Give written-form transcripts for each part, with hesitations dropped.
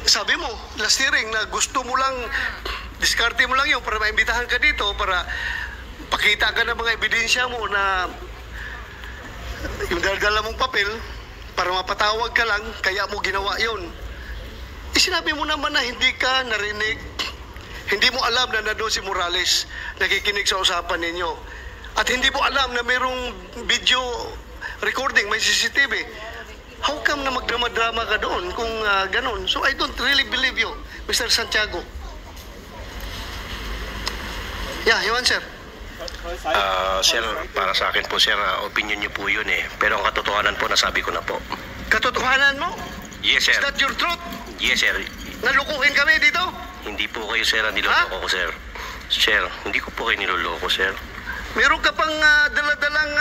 sabi mo, last hearing, na gusto mo lang, diskarte mo lang yun para maimbitahan ka dito, para pakita ka ng mga ebidensya mo na yung dala mong papel, para mapatawag ka lang, kaya mo ginawa yun. Sinabi mo naman na hindi ka narinig, hindi mo alam na nandun si Morales, nakikinig sa usapan ninyo. At hindi mo alam na mayroong video recording, may CCTV. How come na magdrama-drama ka doon kung ganun? So I don't really believe you, Mr. Santiago. Yeah, you answer. Sir, para sa akin po, sir, opinion niyo po yun eh. Pero ang katotohanan po, nasabi ko na po. Katotohanan mo? Yes, sir. Is that your truth? Yes, sir. Nalukuhin kami dito? Hindi po kayo, sir, niloloko ko, sir. Sir, hindi ko po kayo niloloko, sir. Meron ka pang daladalang...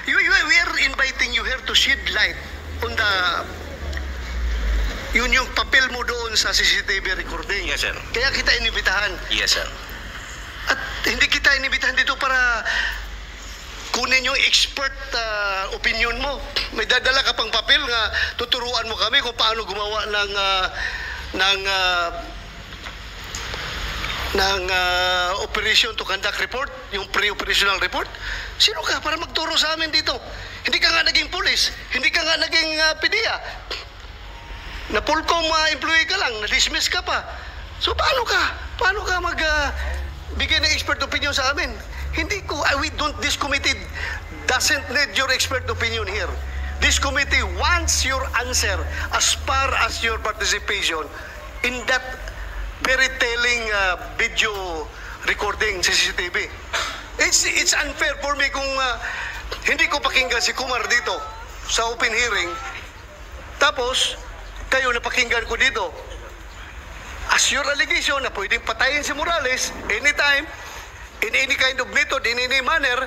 we are inviting you here to shed light on the... Yun yung papel mo doon sa CCTV recording. Yes, sir. Kaya kita inibitahan. Yes, sir. At hindi kita inibitahan dito para kunin yung expert opinion mo. May dadala ka pang papel nga tuturuan mo kami kung paano gumawa ng operation to conduct report, yung pre-operational report. Sino ka para magturo sa amin dito? Hindi ka nga naging pulis, hindi ka nga naging PDEA. Na Pulcom employee ka lang, na-dismiss ka pa. So paano ka bigay ng expert opinion sa amin? Hindi ko, this committee doesn't need your expert opinion here. This committee wants your answer as far as your participation in that very telling video recording sa CCTV. It's unfair for me kung hindi ko pakinggan si Kumar dito sa open hearing, tapos kayo napakinggan ko dito. As your allegation na pwedeng patayin si Morales anytime, in any kind of method, in any manner,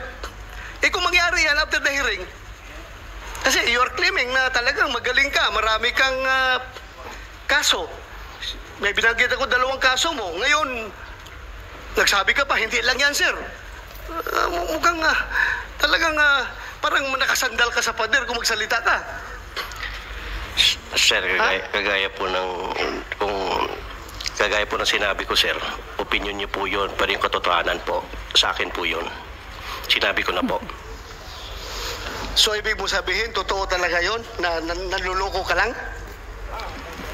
kung mangyari yan after the hearing, kasi you are claiming na talagang magaling ka, marami kang kaso. May binanggit ako 2 kaso mo. Ngayon, nagsabi ka pa, hindi lang yan, sir. Mukhang talagang parang nakasandal ka sa pader kung magsalita ka. Sir, kagaya po ng sinabi ko, sir, opinion niyo po yun, pero yung katotohanan po, sa akin po yun. Sinabi ko na po. So, ibig mo sabihin, totoo talaga yun? Na naluloko ka lang?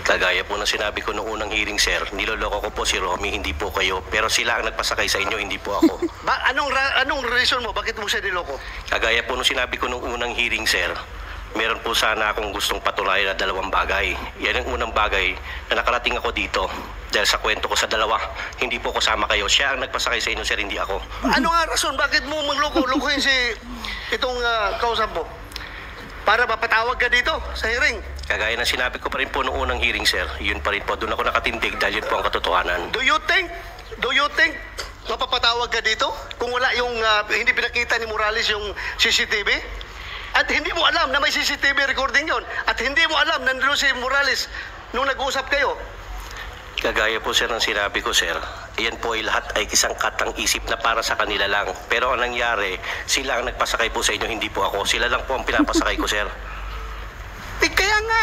Kagaya po ng sinabi ko noong unang hearing, sir, niloloko ko po si Romy, hindi po kayo. Pero sila ang nagpasakay sa inyo, hindi po ako. Anong reason mo? Bakit mo siya niloko? Kagaya po nung sinabi ko noong unang hearing, sir, meron po sana akong gustong patunayan na 2 bagay. Yan ang unang bagay na nakarating ako dito. Dahil sa kwento ko sa 2, hindi po kasama kayo. Siya ang nagpasakay sa inyo, sir, hindi ako. Ano nga rason? Bakit mo magloko-lokohin itong kausap mo? Para mapatawag ka dito sa hearing? Kagaya ng sinabi ko pa rin po noong unang hearing, sir, yun pa rin po, doon ako nakatindig dahil yun po ang katotohanan. Do you think mapapatawag ka dito kung wala yung hindi pinakita ni Morales yung CCTV? At hindi mo alam na may CCTV recording yon, at hindi mo alam na nandun si Morales nung nag-uusap kayo? Kagaya po, sir, ng sinabi ko, sir, iyan po ay lahat ay isang katang isip na para sa kanila lang. Pero ang nangyari, sila ang nagpasakay po sa inyo, hindi po ako. Sila lang po ang pinapasakay ko, sir. Kaya nga,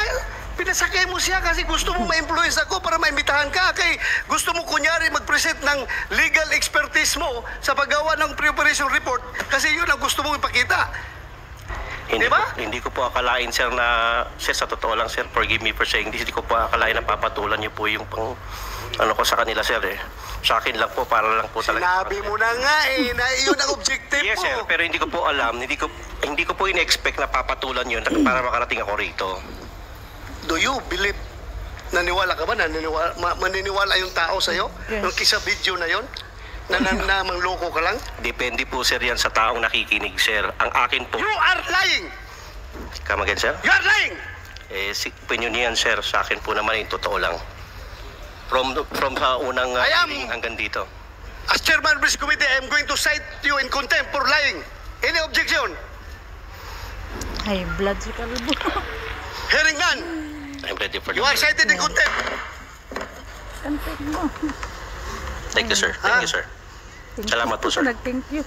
pinasakay mo siya kasi gusto mo ma-influence ako para maimbitahan ka. Kay gusto mo kunyari mag-present ng legal expertise mo sa paggawa ng pre-operation report kasi yun ang gusto mong ipakita. Hindi, diba? Hindi ko po akalain, sir, na, sir, sa totoo lang, sir, forgive me for saying this, hindi ko po akalain na papatulan niyo po yung pang, ko sa kanila, sir, eh. Sa akin lang po, para lang po talaga. Sinabi mo na nga na yun ang objective yes, mo. Yes, sir, pero hindi ko po alam, hindi ko po in-expect na papatulan yun para makarating ako rito. Do you believe, naniwala ka ba, maniniwala yung tao sa'yo? Yes. Yung kisa video na yon? Na mangloko ka lang? Depende po, sir, yan sa taong nakikinig, sir. Ang akin po... You are lying! Come again, sir? You are lying! Opinion niyan, sir. Sa akin po naman, totoo lang. From sa unang hearing hanggang dito. As chairman of this committee, I am going to cite you in contempt for lying. Any objection? Ay, blood si Kalbo. Hearing none. I'm ready for You are cited in contempt. Contempt mo. Thank you, sir. Thank you, sir. Salamat po, sir. Nag-thank you.